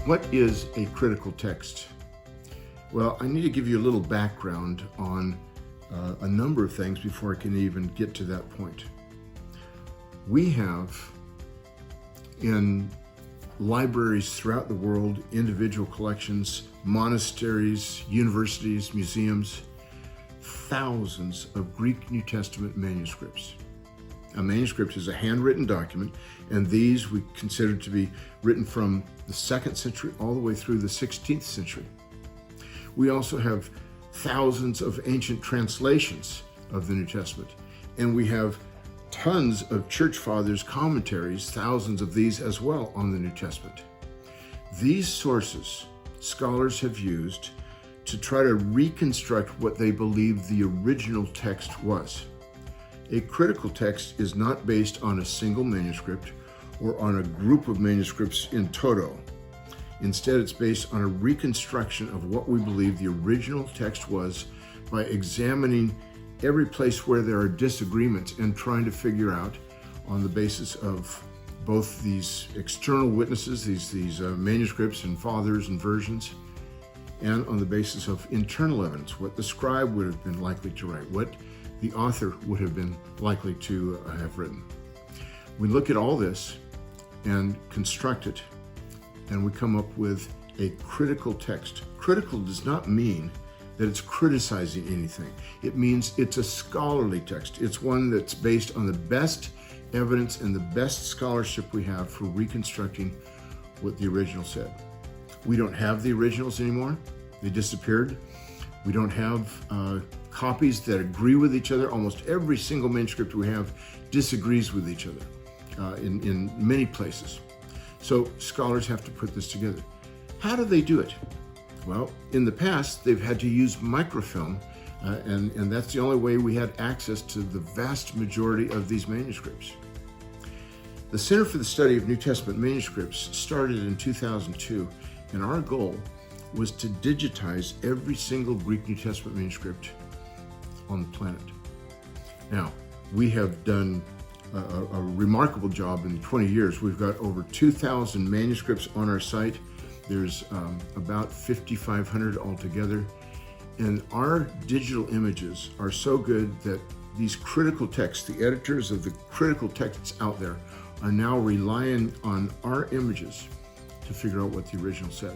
What is a critical text? Well, I need to give you a little background on a number of things before I can even get to that point. We have in libraries throughout the world, individual collections, monasteries, universities, museums, thousands of Greek New Testament manuscripts. A manuscript is a handwritten document, and these we consider to be written from the 2nd century all the way through the 16th century. We also have thousands of ancient translations of the New Testament, and we have tons of church fathers' commentaries, thousands of these as well on the New Testament. These sources scholars have used to try to reconstruct what they believe the original text was. A critical text is not based on a single manuscript or on a group of manuscripts in toto. Instead, it's based on a reconstruction of what we believe the original text was by examining every place where there are disagreements and trying to figure out, on the basis of both these external witnesses, these manuscripts and fathers and versions, and on the basis of internal evidence, what the scribe would have been likely to write, what the author would have been likely to have written. We look at all this and construct it, and we come up with a critical text. Critical does not mean that it's criticizing anything. It means it's a scholarly text. It's one that's based on the best evidence and the best scholarship we have for reconstructing what the original said. We don't have the originals anymore. They disappeared. We don't have copies that agree with each other. Almost every single manuscript we have disagrees with each other in many places. So scholars have to put this together. How do they do it? Well, in the past, they've had to use microfilm, and that's the only way we had access to the vast majority of these manuscripts. The Center for the Study of New Testament Manuscripts started in 2002, and our goal was to digitize every single Greek New Testament manuscript on the planet. Now, we have done a remarkable job in 20 years. We've got over 2,000 manuscripts on our site. There's about 5,500 altogether. And our digital images are so good that these critical texts, the editors of the critical texts out there, are now relying on our images to figure out what the original said.